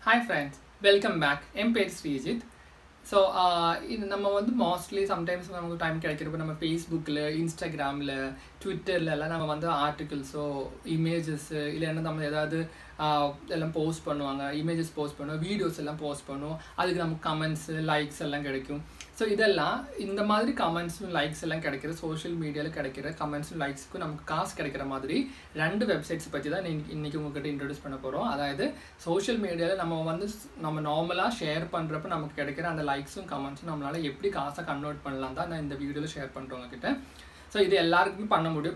Hi friends, welcome back. I'm Sreejith. So, in நம்ம வந்து mostly sometimes நமக்கு time கிடைக்கிறப்ப நம்ம ஃபேஸ்புக்கில் இன்ஸ்டாகிராமில் ட்விட்டர்லலாம் நம்ம வந்து ஆர்டிகிள்ஸோ இமேஜஸ் இல்லைன்னா நம்ம ஏதாவது எல்லாம் போஸ்ட் பண்ணுவாங்க, இமேஜஸ் போஸ்ட் பண்ணுவோம், வீடியோஸ் எல்லாம் போஸ்ட் பண்ணுவோம், அதுக்கு நமக்கு கமெண்ட்ஸு லைக்ஸ் எல்லாம் கிடைக்கும். ஸோ இதெல்லாம் இந்த மாதிரி கமெண்ட்ஸும் லைக்ஸ் எல்லாம் கிடைக்கிற சோஷியல் மீடியாவில் கிடைக்கிற கமெண்ட்ஸும் லைக்ஸுக்கும் நமக்கு காசு கிடைக்கிற மாதிரி 2 வெப்சைட்ஸ் பற்றி தான் இன்றைக்கி உங்கள்கிட்ட இன்ட்ரடியூஸ் பண்ண போகிறோம். அதாவது சோஷியல் மீடியாவில் நம்ம நார்மலாக ஷேர் பண்ணுறப்ப நமக்கு கிடைக்கிற அந்த லைக்ஸும் கமெண்ட்ஸும் நம்மளால் எப்படி காசை கன்வெர்ட் பண்ணலாம் தான் நான் இந்த வீடியோவில் ஷேர் பண்ணுறவங்க கிட்ட. ஸோ இது எல்லாருக்குமே பண்ண முடியும்.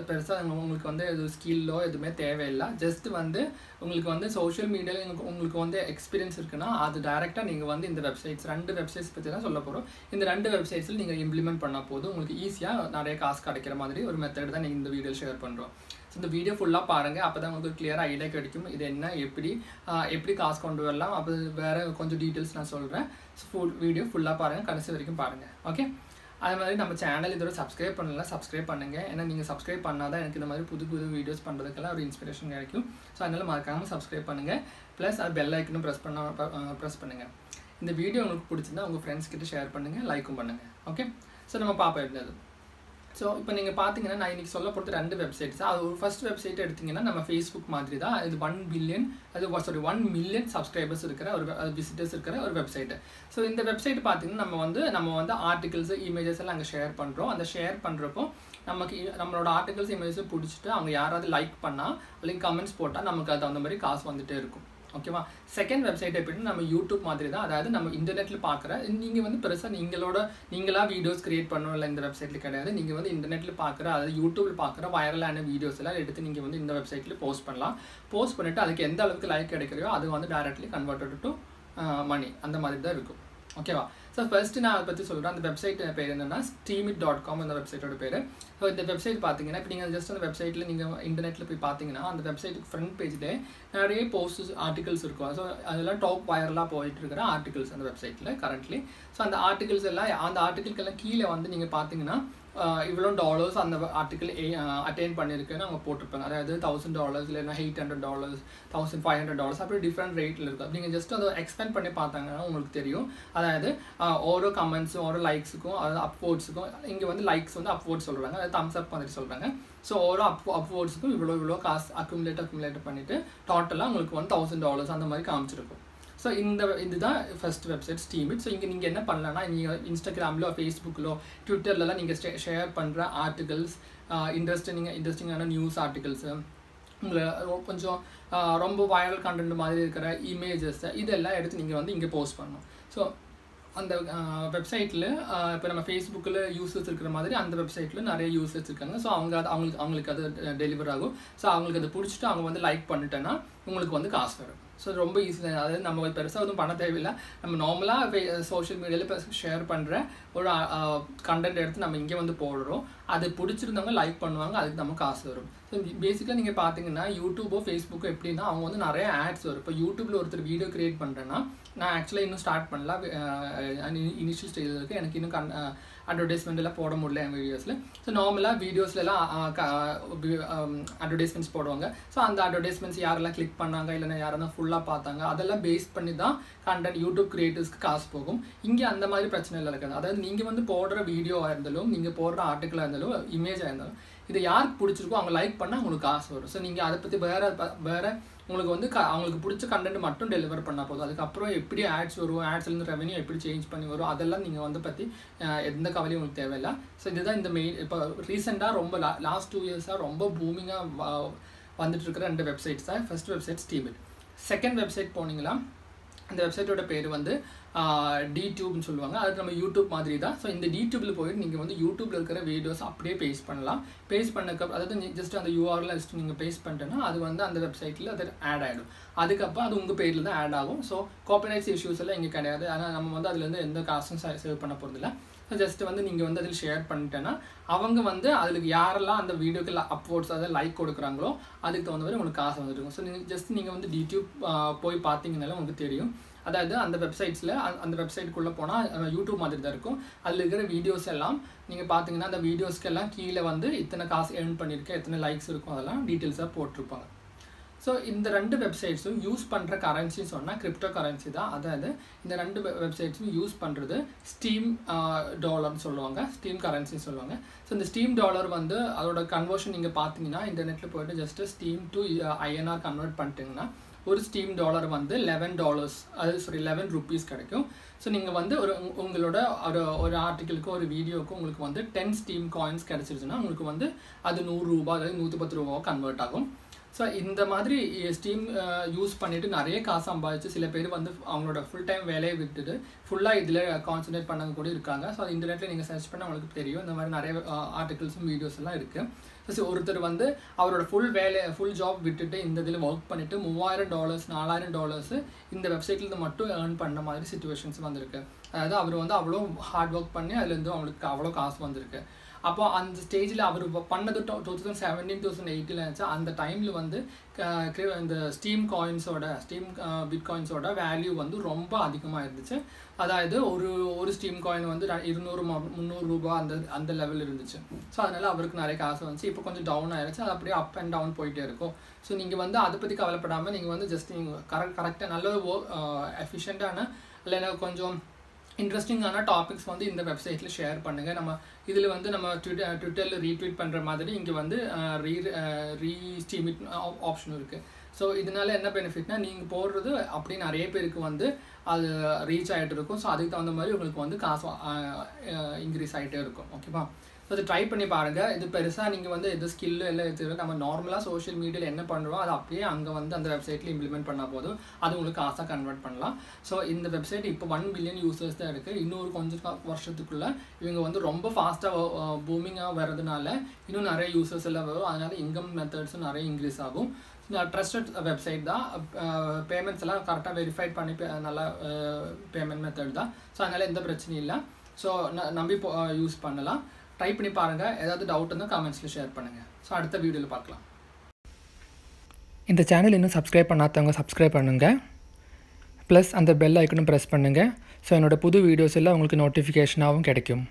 பெருசாக உங்களுக்கு வந்து எது ஸ்கில்லோ எதுவுமே தேவையில்லை. ஜஸ்ட் வந்து உங்களுக்கு வந்து சோஷியல் மீடியாவில் உங்களுக்கு வந்து எக்ஸ்பீரியன்ஸ் இருக்குன்னா அது டைரெக்டாக நீங்கள் வந்து இந்த வெப்சைட்ஸ் 2 வெப்சைட்ஸ் பற்றி தான் சொல்ல போகிறோம். இந்த 2 வெப்சைட்ஸில் நீங்கள் இம்ப்ளிமெண்ட் பண்ணால் போதும் உங்களுக்கு ஈஸியாக நிறைய காசு கிடைக்கிற மாதிரி ஒரு மெத்தட் தான் நீங்கள் இந்த வீடியோ ஷேர் பண்ணுறோம். ஸோ இந்த வீடியோ ஃபுல்லாக பாருங்கள், அப்போ தான் உங்களுக்கு ஒரு கிளியராக ஐடியா கிடைக்கும். இது என்ன, எப்படி காசு கொண்டு வரலாம், அப்போ வேறு கொஞ்சம் டீட்டெயில்ஸ் நான் சொல்கிறேன். ஸோ வீடியோ ஃபுல்லாக பாருங்கள், கடைசி வரைக்கும் பாருங்கள். ஓகே, அதே மாதிரி நம்ம சேனல் இதோட சப்ஸ்கிரைப் பண்ணலாம், சப்ஸ்கிரைப் பண்ணுங்கள். ஏன்னா நீங்கள் சப்ஸ்கிரைப் பண்ணால் தான் எனக்கு இந்த மாதிரி புது வீடியோஸ் பண்ணுறதுக்கெல்லாம் ஒரு இன்ஸ்பிரேஷன் கிடைக்கும். ஸோ அதனால் மறக்காமல் சப்ஸ்கிரைப் பண்ணுங்கள். ப்ளஸ் அது பெல் ஐக்கனும் ப்ரெஸ் பண்ணுங்கள். இந்த வீடியோ உங்களுக்கு பிடிச்சிருந்தா உங்கள் ஃப்ரெண்ட்ஸ் கிட்ட ஷேர் பண்ணுங்கள், லைக்கும் பண்ணுங்கள். ஓகே, ஸோ நம்ம பார்ப்போம் இருந்தது. ஸோ இப்போ நீங்கள் பார்த்தீங்கன்னா நான் இன்றைக்கி சொல்ல போகிறது 2 வெப்சைட்ஸ். அது ஒரு ஃபஸ்ட் வெப்சைட் எடுத்திங்கன்னா நம்ம ஃபேஸ்புக் மாதிரி தான். இது 1 மில்லியன் சப்ஸ்கிரைபர்ஸ் இருக்கிற ஒரு விசிட்டர்ஸ் இருக்கிற ஒரு வெப்சைட்டு. ஸோ இந்த வெப்சைட் பார்த்தீங்கன்னா நம்ம வந்து ஆர்டிகல்ஸ் இமேஜஸ் எல்லாம் அங்கே ஷேர் பண்ணுறோம். அந்த ஷேர் பண்ணுறப்போ நம்மளோட ஆர்டிகல்ஸ் இமேஜஸ் பிடிச்சிட்டு அவங்க யாராவது லைக் பண்ணால் அல்லது கமெண்ட்ஸ் போட்டால் நமக்கு அது அந்த மாதிரி காசு வந்துகிட்டே இருக்கும். ஓகேவா. செகண்ட் வெப்சைட் எப்படின்னா நம்ம யூடியூப் மாதிரி தான். அதாவது நம்ம இன்டர்நெட்டில் பார்க்குற நீங்கள் வந்து பெருசாக நீங்களாக வீடியோஸ் கிரியேட் பண்ணணும் இல்லை, இந்த வெப்சைட்டில் கிடையாது. நீங்கள் வந்து இன்டர்நெட்டில் பார்க்குற, அதாவது யூடியூப்பில் பார்க்குற வைரலான வீடியோஸ் எல்லாம் எடுத்து நீங்கள் வந்து இந்த வெப்சைட்டில் போஸ்ட் பண்ணலாம். போஸ்ட் பண்ணிவிட்டு அதுக்கு எந்த அளவுக்கு லைக் கிடைக்கிறோ அது வந்து டைரக்ட்லி கன்வெர்ட்டட் டு மணி, அந்த மாதிரி தான் இருக்கும். ஓகேவா. ஸோ ஃபர்ஸ்ட்டு நான் அதை பற்றி சொல்கிறேன். அந்த வெப்சைட் பேர் என்னென்னா steamit.com இந்த வெப்சைட்டோட பேர். ஸோ இந்த வெப்சைட் பார்த்தீங்கன்னா இப்போ நீங்கள் ஜஸ்ட் அந்த வெப்சைட்டில் நீங்கள் இன்டர்நெட்டில் போய் பார்த்தீங்கன்னா அந்த வெப்சைட்டுக்கு ஃப்ரண்ட் பேஜ்லேயே நிறைய போஸ்ட்ஸ் ஆர்டிகல்ஸ் இருக்கும். ஸோ அதெல்லாம் டாப் வைரலாக போயிட்டு இருக்கிற ஆர்டிகல்ஸ் அந்த வெப்சைட்டில் கரண்ட்லி. ஸோ அந்த ஆர்டிகல்ஸ் எல்லாம் அந்த ஆர்டிகல்கெல்லாம் கீழே வந்து நீங்கள் பார்த்தீங்கன்னா இவ்வளோ டாலர்ஸ் அந்த ஆர்டிக்கல் அட்டைன் பண்ணியிருக்குன்னு அவங்க போட்டிருப்பாங்க. அதாவது $1000 இல்லைன்னா $800, $1500 அப்படி டிஃப்ரெண்ட் ரேட்டில் இருக்கும். நீங்கள் ஜஸ்ட் அதை எக்ஸ்பேண்ட் பண்ணி பார்த்தாங்கன்னா உங்களுக்கு தெரியும். அதாவது ஓரோ கமெண்ட்ஸும் ஓரோ லைக்ஸுக்கும் அதாவது அப்வோர்ட்ஸுக்கும், இங்கே வந்து லைக்ஸ் வந்து அப்வோர்ட்ஸ் சொல்கிறாங்க, அதாவது தம்ஸ் அப் மாதிரி சொல்கிறாங்க. ஸோ ஓரோ அப்வோர்ட்ஸுக்கும் இவ்வளோ காசு அக்குமுலேட் பண்ணிவிட்டு டோட்டலாக உங்களுக்கு வந்து $1000 அந்த மாதிரி காமிச்சிருக்கும். ஸோ இதுதான் ஃபஸ்ட் வெப்சைட் steamit. ஸோ இங்கே நீங்கள் என்ன பண்ணலான்னா நீங்கள் இன்ஸ்டாகிராமிலோ ஃபேஸ்புக்கிலோ ட்விட்டர்லலாம் நீங்கள் ஷேர் பண்ணுற ஆர்டிகல்ஸ், இன்ட்ரெஸ்டிங்கான நியூஸ் ஆர்டிகல்ஸு, உங்களை கொஞ்சம் ரொம்ப வைரல் கண்டென்ட் மாதிரி இருக்கிற இமேஜஸ் இதெல்லாம் எடுத்து நீங்கள் வந்து இங்கே போஸ்ட் பண்ணணும். ஸோ அந்த வெப்சைட்டில் இப்போ நம்ம ஃபேஸ்புக்கில் யூசர்ஸ் இருக்கிற மாதிரி அந்த வெப்சைட்டில் நிறைய யூசர்ஸ் இருக்காங்க. ஸோ அவங்களுக்கு அது டெலிவர் ஆகும். ஸோ அவங்களுக்கு அதை பிடிச்சிட்டு அவங்க வந்து லைக் பண்ணிட்டேன்னா உங்களுக்கு வந்து காசு வரும். ஸோ ரொம்ப ஈஸி தான். அதாவது நம்ம பெருசாக எதுவும் பண்ண தேவையில்லை. நம்ம நார்மலாக சோஷியல் மீடியாவில் இப்போ ஷேர் பண்ணுற ஒரு கண்டென்ட் எடுத்து நம்ம இங்கே வந்து போடுறோம். அது பிடிச்சிருந்தவங்க லைக் பண்ணுவாங்க, அதுக்கு நம்ம காசு வரும். ஸோ பேசிக்காக நீங்கள் பார்த்தீங்கன்னா யூடியூபோ ஃபேஸ்புக்கோ எப்படின்னா அவங்க வந்து நிறைய ஆட்ஸ் வரும். இப்போ யூடியூப்பில் ஒருத்தர் வீடியோ கிரியேட் பண்ணுறேன்னா நான் ஆக்சுவலாக இன்னும் ஸ்டார்ட் பண்ணல, இனிஷியல் ஸ்டேஜில் இருக்குது. எனக்கு இன்னும் அட்வர்டைஸ்மெண்ட் எல்லாம் போட முடியல என் வீடியோஸில். ஸோ நார்மலாக வீடியோஸ்லாம் அட்வர்டைஸ்மெண்ட்ஸ் போடுவாங்க. ஸோ அந்த அட்வர்டைஸ்மெண்ட்ஸ் யாரெல்லாம் கிளிக் பண்ணாங்க இல்லைன்னா யாரெல்லாம் ஃபுல்லாக பார்த்தாங்க அதெல்லாம் பேஸ் பண்ணி தான் கண்டென்ட் யூடியூப் கிரியேட்டர்ஸ்க்கு காசு போகும். இங்கே அந்த மாதிரி பிரச்சனை இல்லை இருக்காது. அதாவது நீங்கள் வந்து போடுற வீடியோவாக இருந்தாலும் நீங்கள் போடுற ஆர்டிக்கலாக இருந்தாலும் இமேஜாக இருந்தாலும் இதை யாருக்கு பிடிச்சிருக்கோ அவங்க லைக் பண்ணால் உங்களுக்கு காசு வரும். ஸோ நீங்கள் அதை பற்றி வேறு உங்களுக்கு வந்து அவங்களுக்கு பிடிச்ச கண்டென்ட் மட்டும் டெலிவர் பண்ணால் போதும். அதுக்கப்புறம் எப்படி ஆட்ஸ் வரும், ஆட்ஸ்லேருந்து ரெவன்யூ எப்படி சேஞ்ச் பண்ணி வரும் அதெல்லாம் நீங்கள் வந்து பற்றி எந்த கவலையும் உங்களுக்கு தேவையில்லை. ஸோ இதுதான் இந்த மெயின். இப்போ ரீசெண்டாக ரொம்ப லாஸ்ட் 2 இயர்ஸாக ரொம்ப பூமிங்காக வந்துட்டு இருக்கிற 2 வெப்சைட்ஸ் தான். First website steamit. Second website போனீங்களா, அந்த வெப்சைட்டோட பேர் வந்து டிடியூப்னு சொல்லுவாங்க. அது நம்ம யூடியூப் மாதிரி தான். ஸோ இந்த டிடியூப்பில் போயிட்டு நீங்கள் வந்து யூடியூப்பில் இருக்கிற வீடியோஸ் அப்படியே பேஸ்ட் பண்ணலாம். பேஸ்ட் பண்ணக்கப்புறம் அதாவது ஜஸ்ட் அந்த யூஆர்எல் ஜஸ்ட் நீங்கள் பேஸ்ட் பண்ணிட்டேன்னா அது வந்து அந்த வெப்சைட்டில் அது ஆட் ஆகிடும். அதுக்கப்புறம் அது உங்கள் பேரில் தான் ஆட் ஆகும். ஸோ காப்பிரைட்ஸ் இஷ்யூஸ் எல்லாம் இங்கே கிடையாது. ஆனால் நம்ம வந்து அதுலேருந்து எந்த காசும் சேவ் பண்ண போகிறதில்ல. ஸோ ஜஸ்ட் வந்து நீங்கள் வந்து அதில் ஷேர் பண்ணிட்டேன்னா அவங்க வந்து அதுக்கு யாரெல்லாம் அந்த வீடியோக்கு அப்வோர்ட்ஸ் அதாவது லைக் கொடுக்குறாங்களோ அதுக்கு தகுந்த மாதிரி உங்களுக்கு காசு வந்துருக்கும். ஸோ நீங்கள் வந்து டிடியூப் போய் பார்த்தீங்கன்னாலும் உங்களுக்கு தெரியும். அதாவது அந்த வெப்சைட்ஸில் அந்த வெப்சைட்டுக்குள்ளே போனால் யூடியூப் மாதிரி தான் இருக்கும். அதில் இருக்கிற வீடியோஸ் எல்லாம் நீங்கள் பார்த்தீங்கன்னா அந்த வீடியோஸ்க்கெல்லாம் கீழே வந்து இத்தனை காசு ஏர்ன் பண்ணியிருக்கேன், எத்தனை லைக்ஸ் இருக்கும் அதெல்லாம் டீட்டெயில்ஸாக போட்டிருப்பாங்க. ஸோ இந்த 2 வெப்சைட்ஸும் யூஸ் பண்ணுற கரன்சி சொன்னால் கிரிப்டோ கரன்சி தான். அதாவது இந்த 2 வெப்சைட்ஸும் யூஸ் பண்ணுறது ஸ்டீம் டாலர்னு சொல்லுவாங்க, ஸ்டீம் கரன்சின்னு சொல்லுவாங்க. ஸோ இந்த ஸ்டீம் டாலர் வந்து அதோட கன்வர்ஷன் நீங்கள் பார்த்தீங்கன்னா இன்டர்நெட்டில் போய்ட்டு just steam to INR convert பண்ணிட்டீங்கன்னா ஒரு ஸ்டீம் டாலர் வந்து $11, அது $11 ரூபீஸ் கிடைக்கும். ஸோ நீங்கள் வந்து உங்களோட ஒரு ஆர்டிக்கிளுக்கு ஒரு வீடியோவுக்கு உங்களுக்கு வந்து 10 ஸ்டீம் காயின்ஸ் கிடச்சிருச்சுன்னா உங்களுக்கு வந்து அது $100 அதாவது $110 கன்வெர்ட் ஆகும். ஸோ இந்த மாதிரி ஸ்டீம் யூஸ் பண்ணிவிட்டு நிறைய காசு சம்பாதிச்சு சில பேர் வந்து அவங்களோட ஃபுல் டைம் வேலையை விட்டுட்டு ஃபுல்லாக இதில் கான்சன்ட்ரேட் பண்ணவங்க கூட இருக்காங்க. ஸோ அது இன்டர்நெட்டில் நீங்கள் சர்ச் பண்ணால் உங்களுக்கு தெரியும். இந்த மாதிரி நிறைய ஆர்டிகல்ஸும் வீடியோஸ் எல்லாம் இருக்குது. ஸோ ஒருத்தர் வந்து அவரோட ஃபுல் ஜாப் விட்டுட்டு இந்த இதில் ஒர்க் பண்ணிவிட்டு $3000 $4000 இந்த வெப்சைட்லேருந்து மட்டும் ஏர்ன் பண்ண மாதிரி சுச்சுவேஷன்ஸ் வந்திருக்கு. அதாவது அவர் வந்து அவ்வளோ ஹார்ட் ஒர்க் பண்ணி அதுலேருந்து அவங்களுக்கு அவ்வளோ காசு வந்திருக்கு. அப்போ அந்த ஸ்டேஜில் அவர் பண்ணது 2017 2018 இருந்துச்சு. அந்த டைமில் வந்து இந்த ஸ்டீம் பிட்காயின்ஸோட வேல்யூ வந்து ரொம்ப அதிகமாக இருந்துச்சு. அதாவது ஒரு ஸ்டீம் காயின் வந்து $200-300 அந்த லெவலில் இருந்துச்சு. ஸோ அதனால் அவருக்கு நிறைய காசு வந்துச்சு. இப்போ கொஞ்சம் டவுன் ஆகிடுச்சு. அது அப்படியே அப் அண்ட் டவுன் போயிட்டே இருக்கும். ஸோ நீங்கள் வந்து அதை பற்றி கவலைப்படாமல் நீங்கள் வந்து ஜஸ்ட் நீங்கள் கரெக்டாக நல்ல எஃபிஷியண்ட்டான இல்லைன்னா கொஞ்சம் இன்ட்ரெஸ்டிங்கான டாபிக்ஸ் வந்து இந்த வெப்சைட்டில் ஷேர் பண்ணுங்கள். நம்ம இதில் வந்து நம்ம ட்விட்டரில் ரீட்வீட் பண்ணுற மாதிரி இங்கே வந்து ரீஸ்டீமிட் ஆப்ஷன் இருக்குது. ஸோ இதனால என்ன பெனிஃபிட்னா நீங்கள் போடுறது அப்படி நிறைய பேருக்கு வந்து அது ரீச் ஆகிட்டு இருக்கும். ஸோ அதுக்கு தகுந்த மாதிரி உங்களுக்கு வந்து காசு இன்க்ரீஸ் ஆகிட்டே இருக்கும். ஓகேவா? ஸோ அதை ட்ரை பண்ணி பாருங்கள். இது பெருசாக நீங்கள் வந்து எது ஸ்கில்லு எல்லாம் எடுத்து நம்ம நார்மலாக சோஷியல் மீடியாவில் என்ன பண்ணுறோம் அதை அப்படியே அங்கே வந்து அந்த வெப்சைட்டில் இம்ப்ளிமெண்ட் பண்ணால் போதும் அது உங்களுக்கு காசாக கன்வெர்ட் பண்ணலாம். ஸோ இந்த வெப்சைட் இப்போ 1 பில்லியன் யூசர்ஸ் தான் இருக்குது. இன்னொரு கொஞ்சம் வருஷத்துக்குள்ளே இவங்க வந்து ரொம்ப ஃபாஸ்ட்டாக பூமிங்காக வர்றதுனால இன்னும் நிறைய யூசர்ஸ் எல்லாம் வரும். அதனால் இன்கம் மெத்தட்ஸும் நிறைய இன்க்ரீஸ் ஆகும். ட்ரஸ்டட் வெப்சைட் தான். பேமெண்ட்ஸ் எல்லாம் கரெக்டாக வெரிஃபைட் பண்ணி நல்லா பேமெண்ட் மெத்தட் தான். ஸோ அதனால் எந்த பிரச்சனையும் இல்லை. ஸோ நம்பி யூஸ் பண்ணலாம். ட்ரை பண்ணி பாருங்கள். ஏதாவது டவுட் இருந்தால் கமெண்ட்ஸில் ஷேர் பண்ணுங்கள். ஸோ அடுத்த வீடியோவில் பார்க்கலாம். இந்த சேனல் இன்னும் சப்ஸ்கிரைப் பண்ணாதவங்க சப்ஸ்கிரைப் பண்ணுங்கள். ப்ளஸ் அந்த பெல் ஐக்கனும் ப்ரெஸ் பண்ணுங்கள். ஸோ என்னோடய புது வீடியோஸ் எல்லாம் உங்களுக்கு நோட்டிஃபிகேஷனாகவும் கிடைக்கும்.